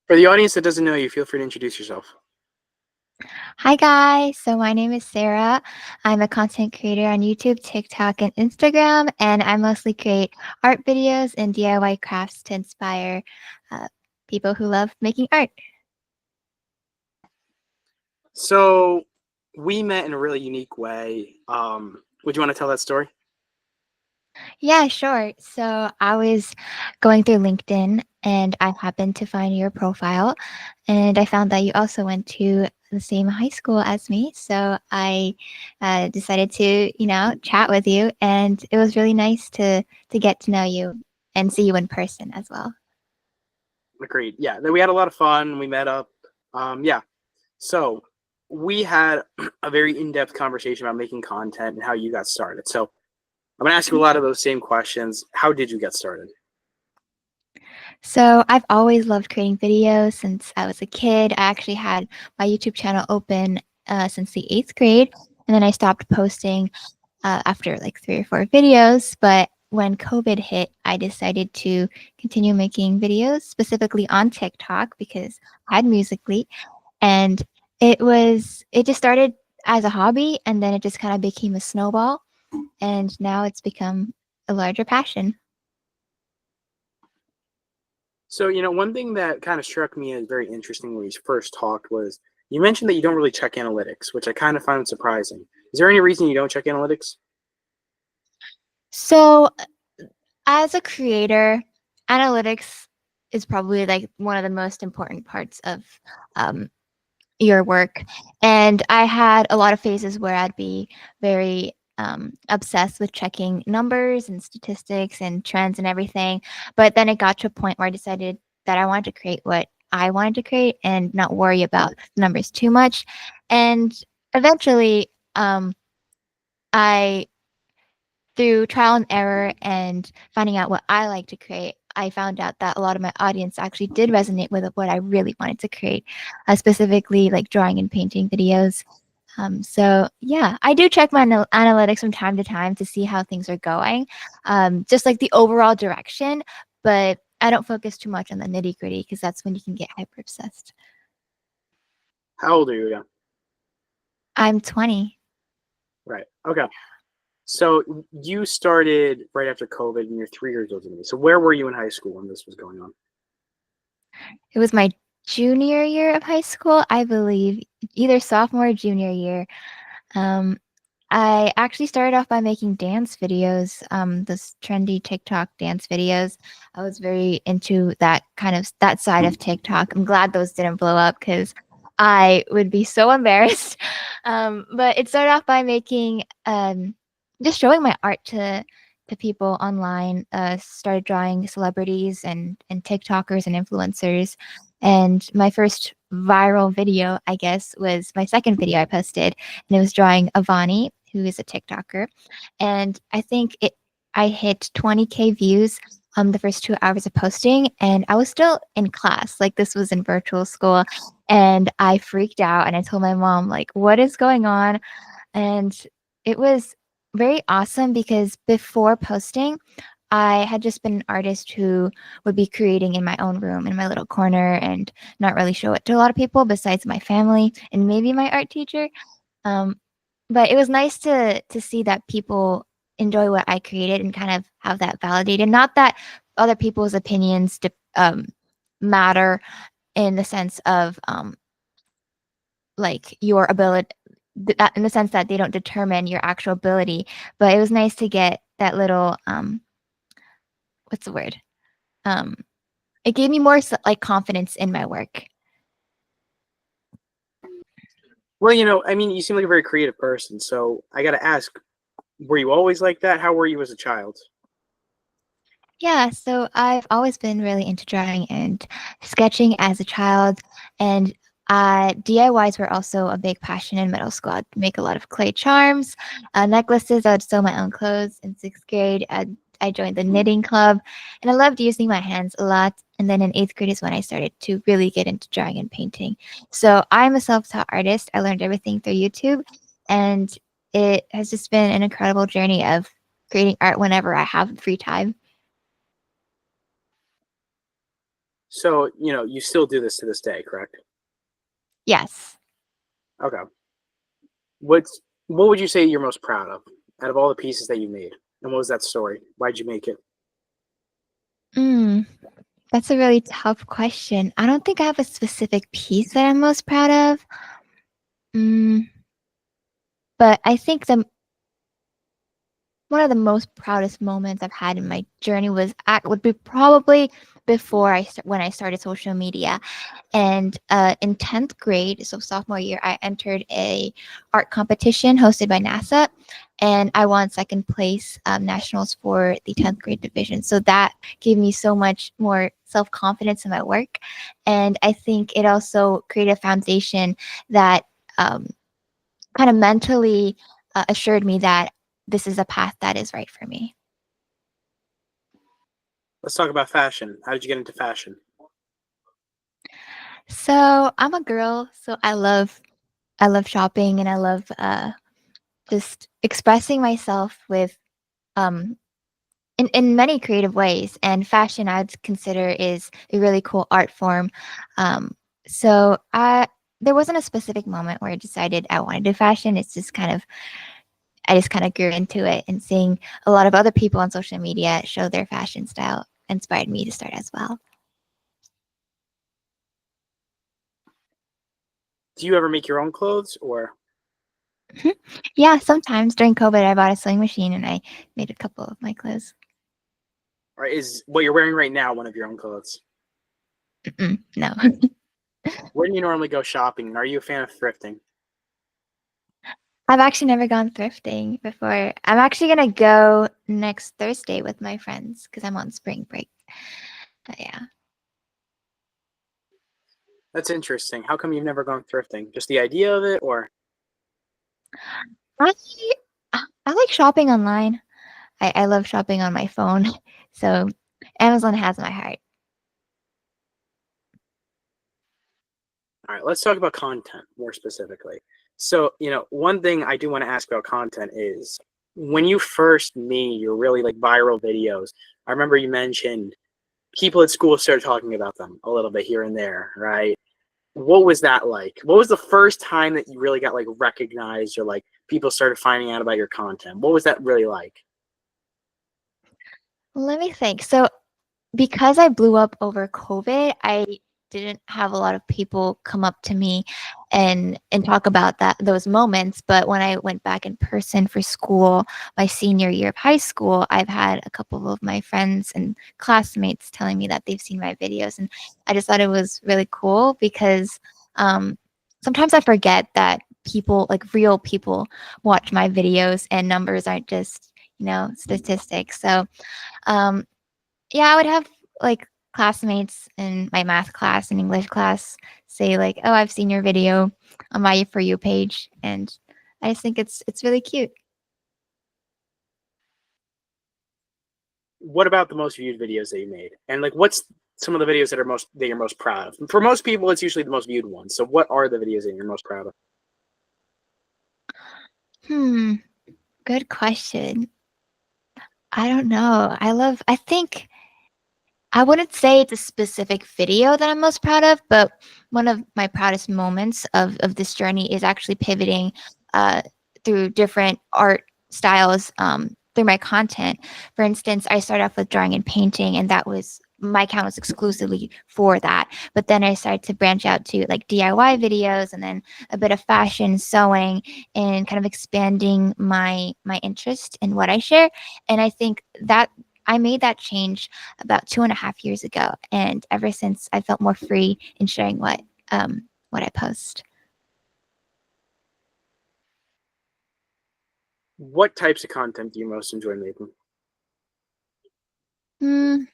For the audience that doesn't know you, feel free to introduce yourself. Hi guys, so my name is Sarah. I'm a content creator on YouTube, TikTok, and Instagram, and I mostly create art videos and DIY crafts to inspire uh, people who love making art. So we met in a really unique way. Would you want to tell that story? Yeah, sure. So I was going through LinkedIn and I happened to find your profile, and I found that you also went to the same high school as me. So I decided to, chat with you, and it was really nice to get to know you and see you in person as well. Agreed. Yeah, we had a lot of fun. We met up. Yeah. So we had a very in-depth conversation about making content and how you got started. So I'm gonna ask you a lot of those same questions. How did you get started? So I've always loved creating videos since I was a kid. I actually had my YouTube channel open since the eighth grade, and then I stopped posting after like 3 or 4 videos. But when COVID hit, I decided to continue making videos specifically on TikTok because I had Musically, and it just started as a hobby, and then it just kind of became a snowball, and now it's become a larger passion. So one thing that kind of struck me as very interesting when we first talked was you mentioned that you don't really check analytics, which I kind of found surprising. Is there any reason you don't check analytics? So as a creator, analytics is probably like one of the most important parts of um, your work. And I had a lot of phases where I'd be very obsessed with checking numbers and statistics and trends and everything. But then it got to a point where I decided that I wanted to create what I wanted to create and not worry about the numbers too much. And eventually, I through trial and error and finding out what I like to create, I found out that a lot of my audience actually did resonate with what I really wanted to create, specifically like drawing and painting videos. So yeah, I do check my analytics from time to time to see how things are going, just like the overall direction. But I don't focus too much on the nitty gritty because that's when you can get hyper obsessed. How old are you again? I'm 20. Right. Okay. So you started right after COVID, and you're 3 years older than me. So where were you in high school when this was going on? It was my junior year of high school, I believe, either sophomore or junior year. Um, I actually started off by making dance videos, this trendy TikTok dance videos. I was very into that side of TikTok. I'm glad those didn't blow up because I would be so embarrassed. But it started off by making just showing my art to people online. Started drawing celebrities and TikTokers and influencers. And my first viral video, I guess, was my second video I posted, and it was drawing Avani, who is a TikToker. And I hit 20K views the first 2 hours of posting, and I was still in class. Like this was in virtual school, and I freaked out and I told my mom, like, what is going on? And it was very awesome because before posting, I had just been an artist who would be creating in my own room in my little corner and not really show it to a lot of people besides my family and maybe my art teacher. Um, but it was nice to see that people enjoy what I created and kind of have that validated. Not that other people's opinions matter in the sense of like your ability, in the sense that they don't determine your actual ability. But it was nice to get that little what's the word? Um, it gave me more like confidence in my work. Well, I mean, you seem like a very creative person. So I got to ask, were you always like that? How were you as a child? Yeah, so I've always been really into drawing and sketching as a child, and DIYs were also a big passion in middle school. I'd make a lot of clay charms, necklaces. I would sew my own clothes. In sixth grade, I joined the knitting club, and I loved using my hands a lot. And then in eighth grade is when I started to really get into drawing and painting. So I'm a self-taught artist. I learned everything through YouTube, and it has just been an incredible journey of creating art whenever I have free time. So, you still do this to this day, correct? Yes. Okay. What would you say you're most proud of out of all the pieces that you made? And what was that story? Why'd you make it? Mm, that's a really tough question. I don't think I have a specific piece that I'm most proud of. Mm, but I think the one of the most proudest moments I've had in my journey would be probably when I started social media. And in 10th grade, so sophomore year, I entered a art competition hosted by NASA, and I won second place nationals for the 10th grade division. So that gave me so much more self-confidence in my work. And I think it also created a foundation that um, kind of mentally assured me that this is a path that is right for me. Let's talk about fashion. How did you get into fashion? So I'm a girl, so I love shopping and I love just expressing myself with um in many creative ways. And fashion I'd consider is a really cool art form. Um, so there wasn't a specific moment where I decided I wanted to do fashion. I just kind of grew into it, and seeing a lot of other people on social media show their fashion style inspired me to start as well. Do you ever make your own clothes or Yeah, sometimes during COVID, I bought a sewing machine and I made a couple of my clothes. is what you're wearing right now one of your own clothes? No. Where do you normally go shopping? And are you a fan of thrifting? I've actually never gone thrifting before. I'm actually gonna go next Thursday with my friends because I'm on spring break. But yeah. That's interesting. How come you've never gone thrifting? Just the idea of it, or Actually, I like shopping online. I love shopping on my phone. So Amazon has my heart. all right, let's talk about content more specifically. So, one thing I do want to ask about content is when you first made your really like viral videos, I remember you mentioned people at school started talking about them a little bit here and there, right? What was that like? What was the first time that you really got like recognized or like people started finding out about your content? What was that really like? Let me think. So because I blew up over COVID, I didn't have a lot of people come up to me and talk about those moments. But when I went back in person for school, my senior year of high school, I've had a couple of my friends and classmates telling me that they've seen my videos, and I just thought it was really cool because um, sometimes I forget that people, like real people, watch my videos, and numbers aren't just statistics. So um, yeah, I would have like classmates in my math class and English class say like, "Oh, I've seen your video on my For You page," and I just think it's really cute. What about the most viewed videos that you made? And like what's some of the videos that you're most proud of? For most people, it's usually the most viewed ones. So what are the videos that you're most proud of? Hmm, good question. I don't know. I think I wouldn't say it's a specific video that I'm most proud of, but one of my proudest moments of this journey is actually pivoting uh, through different art styles through my content. For instance, I started off with drawing and painting, and that was my account was exclusively for that. But then I started to branch out to like DIY videos, and then a bit of fashion, sewing, and kind of expanding my interest in what I share. And I think that I made that change about 2.5 years ago, and ever since I felt more free in sharing what I post. What types of content do you most enjoy making? Mm,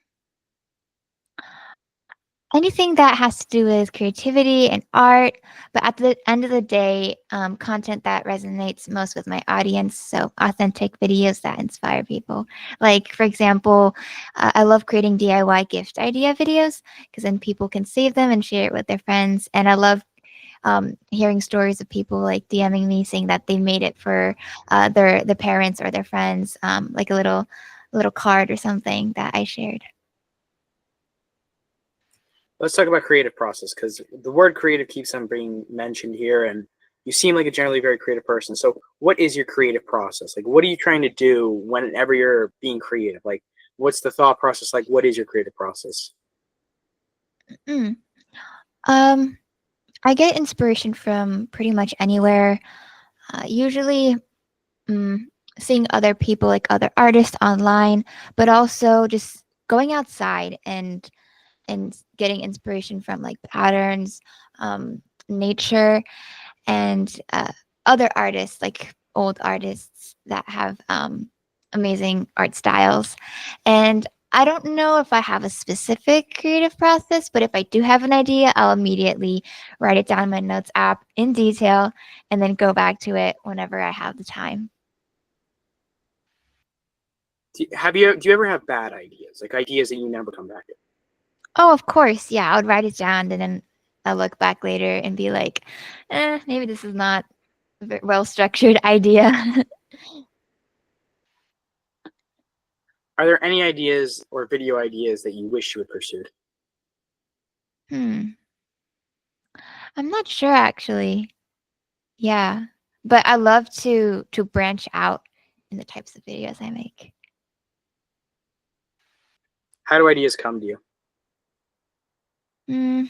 anything that has to do with creativity and art, but at the end of the day, content that resonates most with my audience. So authentic videos that inspire people. Like for example, I love creating DIY gift idea videos because then people can save them and share it with their friends. And I love hearing stories of people like DMing me saying that they made it for their parents or their friends, like a little card or something that I shared. Let's talk about creative process because the word creative keeps on being mentioned here, and you seem like a generally very creative person. So, what is your creative process? Like, what are you trying to do whenever you're being creative? Like, what's the thought process? Like, what is your creative process? Mm. Um, I get inspiration from pretty much anywhere. Usually, mm, seeing other people, like other artists online, but also just going outside and getting inspiration from like patterns, nature, and other artists, like old artists that have amazing art styles. And I don't know if I have a specific creative process, but if I do have an idea, I'll immediately write it down in my notes app in detail and then go back to it whenever I have the time. Do you ever have bad ideas, like ideas that you never come back to? Oh, of course. Yeah, I would write it down and then I'll look back later and be like, maybe this is not a very well structured idea. Are there any ideas or video ideas that you wish you had pursued? Hmm. I'm not sure actually. Yeah. But I love to branch out in the types of videos I make. How do ideas come to you? Hmm.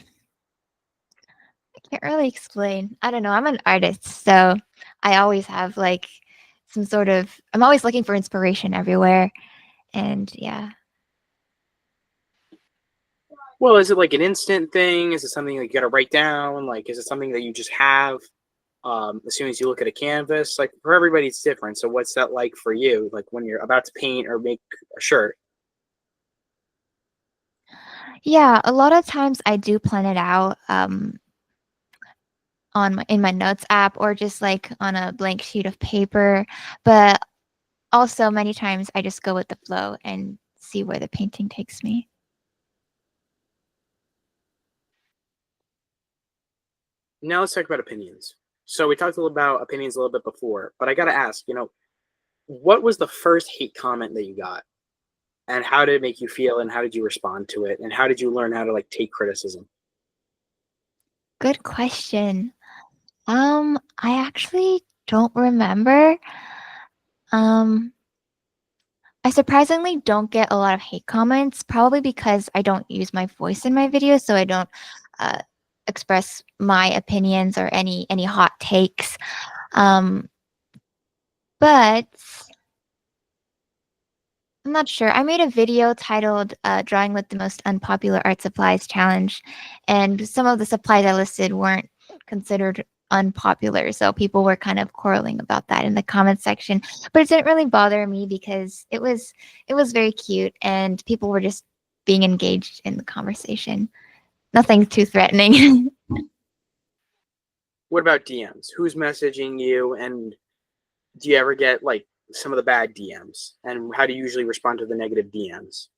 I can't really explain. I don't know. I'm an artist, so I always have like some sort of I'm always looking for inspiration everywhere. And yeah. Well, is it like an instant thing? Is it something that you got to write down? Like, is it something that you just have as soon as you look at a canvas? Like, for everybody, it's different. So, what's that like for you? Like, when you're about to paint or make a shirt? Yeah, a lot of times I do plan it out on in my notes app or just like on a blank sheet of paper, but also many times I just go with the flow and see where the painting takes me. Now, let's talk about opinions. So, we talked a little about opinions a little bit before, but I got to ask, what was the first hate comment that you got? And how did it make you feel? And how did you respond to it? And how did you learn how to like take criticism? Good question. I actually don't remember. Um, I surprisingly don't get a lot of hate comments, probably because I don't use my voice in my videos, so I don't uh, express my opinions or any hot takes. Um, but I'm not sure. I made a video titled Drawing with the Most Unpopular Art Supplies Challenge, and some of the supplies I listed weren't considered unpopular. So people were kind of quarreling about that in the comments section. But it didn't really bother me because it was very cute and people were just being engaged in the conversation. Nothing too threatening. What about DMs? Who's messaging you? And do you ever get like some of the bad DMs? And how do you usually respond to the negative DMs?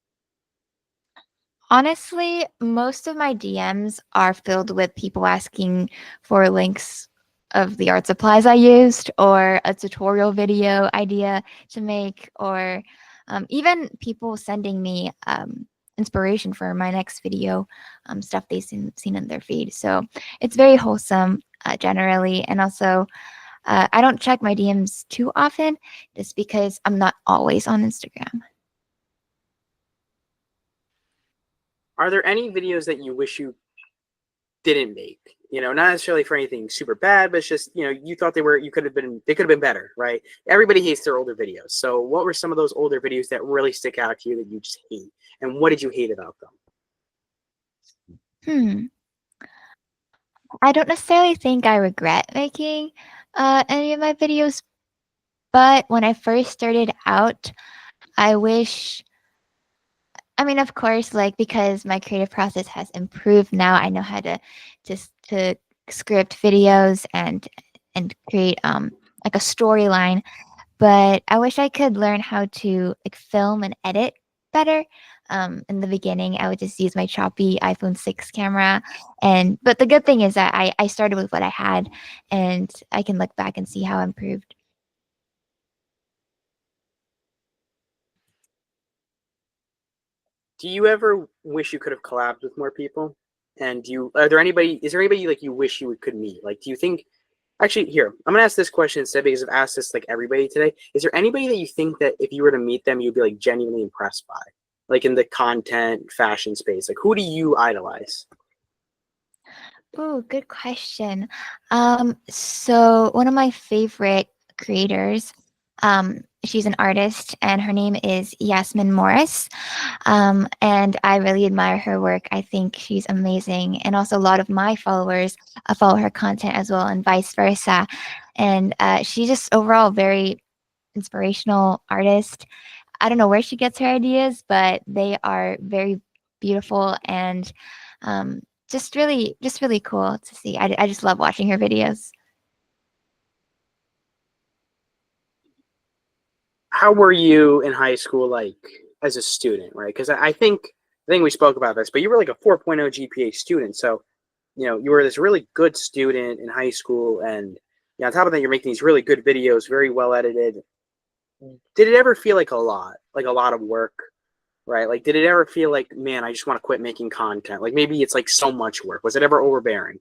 Honestly, most of my DMs are filled with people asking for links of the art supplies I used or a tutorial video idea to make, or even people sending me inspiration for my next video, stuff they've seen in their feed. So it's very wholesome generally. And also, I don't check my DMs too often just because I'm not always on Instagram. Are there any videos that you wish you didn't make? Not necessarily for anything super bad, but it's just, you thought they could have been better, right? Everybody hates their older videos. So what were some of those older videos that really stick out to you that you just hate? And what did you hate about them? Hmm. I don't necessarily think I regret making any of my videos, but when I first started out, I wish, I mean, of course, like because my creative process has improved now, I know how to just to script videos and create like a storyline, but I wish I could learn how to like film and edit better. In the beginning, I would just use my choppy iPhone 6 camera. But the good thing is that I started with what I had and I can look back and see how I improved. Do you ever wish you could have collabed with more people? And are there anybody? Is there anybody like you wish you could meet? Like, do you think? Actually, here I'm gonna ask this question instead because I've asked this like everybody today. Is there anybody that you think that if you were to meet them, you'd be like genuinely impressed by, like in the content fashion space? Like, who do you idolize? Oh, good question. So one of my favorite creators, she's an artist and her name is Yasmin Morris. And I really admire her work. I think she's amazing. And also a lot of my followers follow her content as well and vice versa. And she's just overall very inspirational artist. I don't know where she gets her ideas, but they are very beautiful and um, just really cool to see. I just love watching her videos. How were you in high school, like as a student, right? Because I think we spoke about this, but you were like a 4.0 GPA student, so you were this really good student in high school, and on top of that, you're making these really good videos, very well edited. Did it ever feel like a lot of work, right? Like, did it ever feel like, man, I just want to quit making content? Like, maybe it's like so much work. Was it ever overbearing?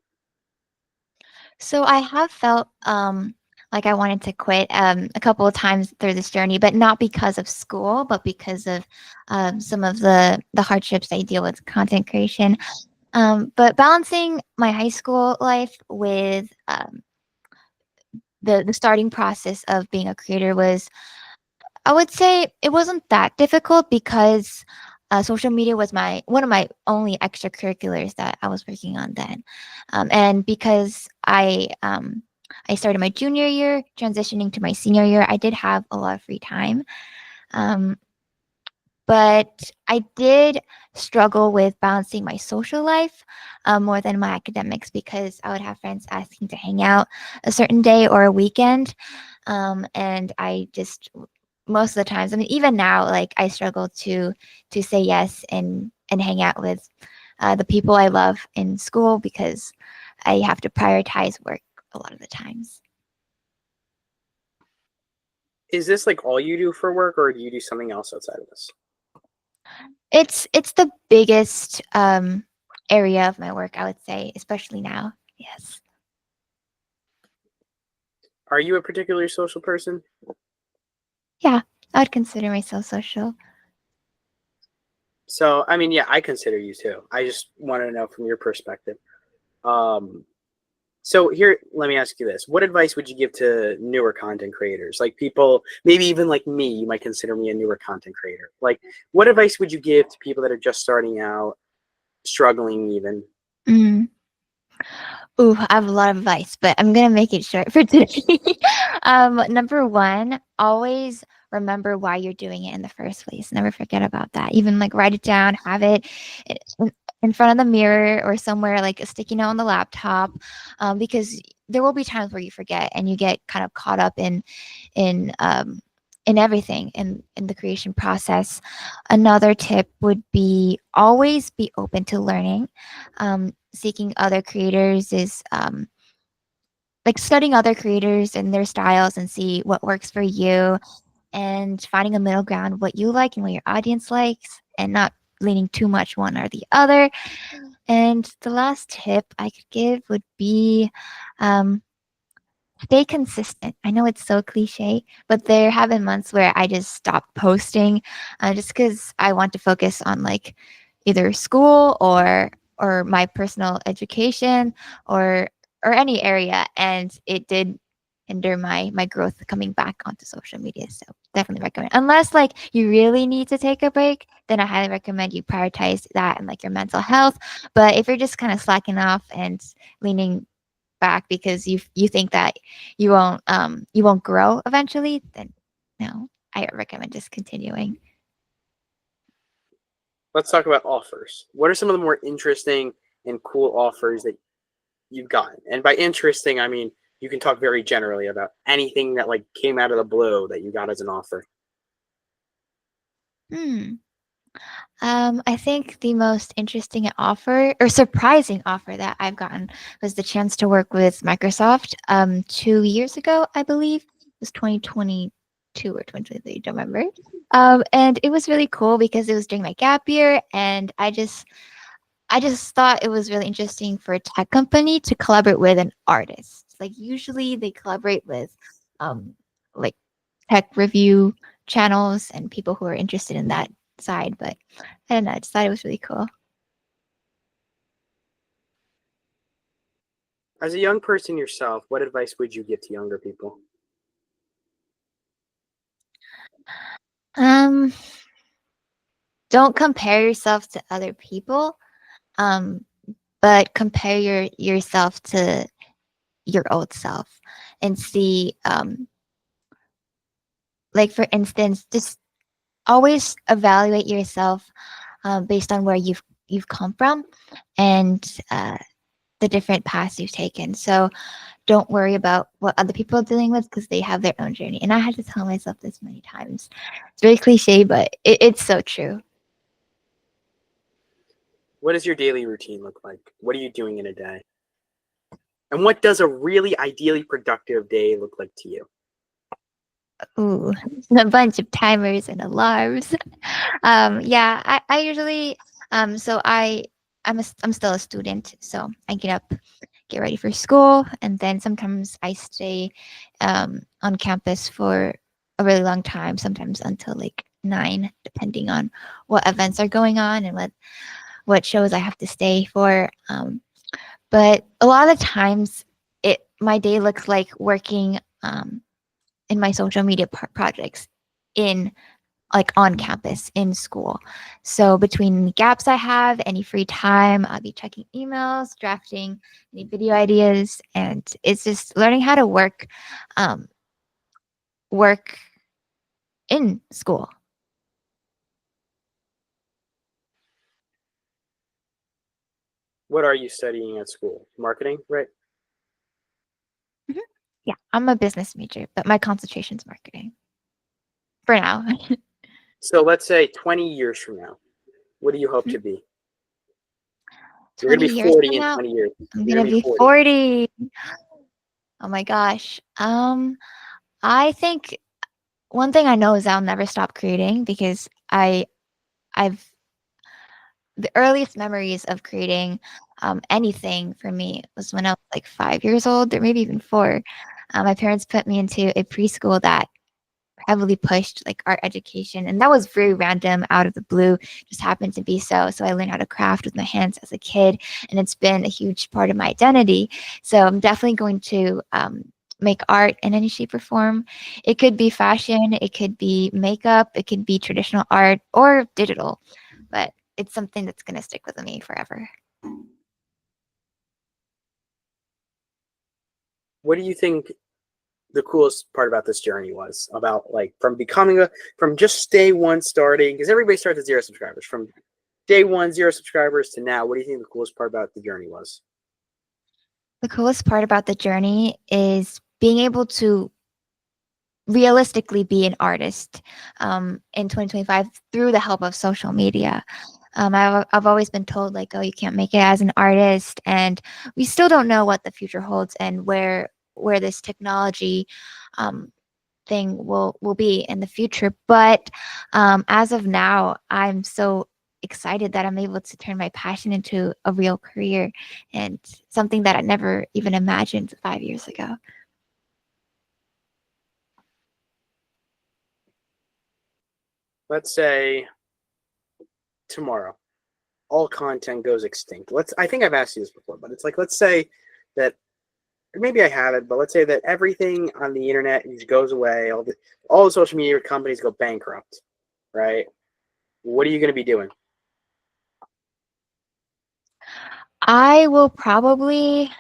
So I have felt like I wanted to quit a couple of times through this journey, but not because of school, but because of some of the hardships I deal with content creation. But balancing my high school life with the starting process of being a creator was, I would say, it wasn't that difficult because social media was my one of my only extracurriculars that I was working on then, and because I started my junior year, transitioning to my senior year, I did have a lot of free time. Um, but I did struggle with balancing my social life more than my academics because I would have friends asking to hang out a certain day or a weekend. And I just most of the times, I mean, even now, like I struggle to say yes and hang out with the people I love in school because I have to prioritize work a lot of the times. Is this like all you do for work, or do you do something else outside of this? It's the biggest area of my work, I would say, especially now. Yes. Are you a particularly social person? Yeah, I would consider myself social. So, I mean, yeah, I consider you too. I just want to know from your perspective. Um, so here, let me ask you this: what advice would you give to newer content creators, like people, maybe even like me? You might consider me a newer content creator. Like, what advice would you give to people that are just starting out, struggling even? Mm. Ooh, I have a lot of advice, but I'm gonna make it short for today. Number one, always remember why you're doing it in the first place. Never forget about that. Even like write it down, have it in, in front of the mirror or somewhere like a sticky note on the laptop, because there will be times where you forget and you get kind of caught up in in everything in the creation process. Another tip would be always be open to learning. Seeking other creators is like studying other creators and their styles and see what works for you and finding a middle ground, what you like and what your audience likes, and not leaning too much one or the other. And the last tip I could give would be um, stay consistent. I know it's so cliche, but there have been months where I just stopped posting just because I want to focus on like either school or my personal education or or any area, and it did hinder my growth coming back onto social media. So definitely recommend. Unless like you really need to take a break, then I highly recommend you prioritize that and like your mental health. But if you're just kind of slacking off and leaning back because you think that you won't grow eventually, then no, I recommend just continuing. Let's talk about offers. What are some of the more interesting and cool offers that you've gotten? And by interesting, I mean you can talk very generally about anything that like came out of the blue that you got as an offer. Hmm. I think the most interesting offer or surprising offer that I've gotten was the chance to work with Microsoft 2 years ago, I believe. It was 2022 or 2023, don't remember. And it was really cool because it was during my gap year, and I just I just thought it was really interesting for a tech company to collaborate with an artist. Like usually they collaborate with um like tech review channels and people who are interested in that side, but I don't know, I just thought it was really cool. As a young person yourself, what advice would you give to younger people? Um don't compare yourself to other people. Um but compare yourself to your old self and see like for instance, just always evaluate yourself based on where you've come from and the different paths you've taken. So don't worry about what other people are dealing with because they have their own journey. And I had to tell myself this many times. It's very cliche, but it's so true. What does your daily routine look like? What are you doing in a day? And what does a really ideally productive day look like to you? Ooh, a bunch of timers and alarms. Yeah, I usually so I'm still a student, so I get up, get ready for school, and then sometimes I stay on campus for a really long time, sometimes until like 9, depending on what events are going on and what shows I have to stay for. But a lot of the times, it my day looks like working in my social media projects in like on campus in school. So between the gaps I have, any free time, I'll be checking emails, drafting any video ideas, and it's just learning how to um, work in school. What are you studying at school? Marketing, right? Mhm. Yeah, I'm a business major, but my concentration's marketing for now. So let's say 20 years from now, what do you hope to be? You're going 20 to be years 40 from in now, 20 years. I'm You're gonna going to be be 40. 40. Oh my gosh. I think one thing I know is I'll never stop creating because I've the earliest memories of creating anything for me was when I was like 5 years old, or maybe even four. My parents put me into a preschool that heavily pushed like art education, and that was very random, out of the blue, just happened to be so. So I learned how to craft with my hands as a kid, and it's been a huge part of my identity. So I'm definitely going to make art in any shape or form. It could be fashion, it could be makeup, it could be traditional art or digital, but it's something that's going to stick with me forever. What do you think the coolest part about this journey was? About like from just day one starting, because everybody starts at 0 subscribers. From day one, 0 subscribers to now, what do you think the coolest part about the journey was? The coolest part about the journey is being able to realistically be an artist in 2025 through the help of social media. I've always been told like, oh, you can't make it as an artist, and we still don't know what the future holds and where this technology um, thing will be in the future. But as of now, I'm so excited that I'm able to turn my passion into a real career and something that I never even imagined 5 years ago. Let's say tomorrow, all content goes extinct. I think I've asked you this before, but it's like, let's say that, or maybe I haven't, but let's say that everything on the internet just goes away. All the social media companies go bankrupt, right? What are you going to be doing? I will probably,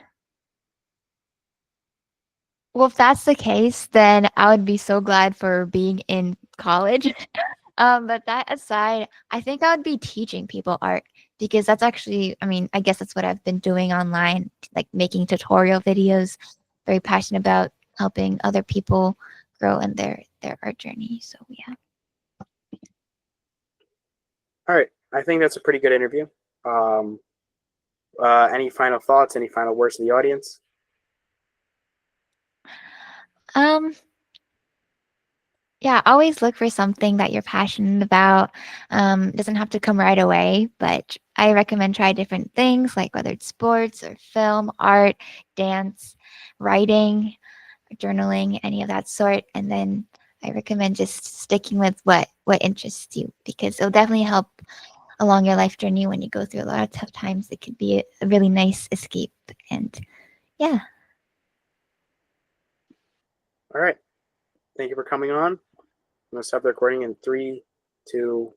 well, if that's the case, then I would be so glad for being in college. But that aside, I think I would be teaching people art because that's actually, I mean, I guess that's what I've been doing online, like making tutorial videos. Very passionate about helping other people grow in their art journey. So yeah. All right. I think that's a pretty good interview. Um, any final thoughts? Any final words to the audience? Um, Yeah, always look for something that you're passionate about. It doesn't have to come right away, but I recommend try different things, like whether it's sports or film, art, dance, writing, journaling, any of that sort. And then I recommend just sticking with what interests you, because it'll definitely help along your life journey when you go through a lot of tough times. It could be a really nice escape. And yeah. All right. Thank you for coming on. I'm going to stop the recording in 3, 2,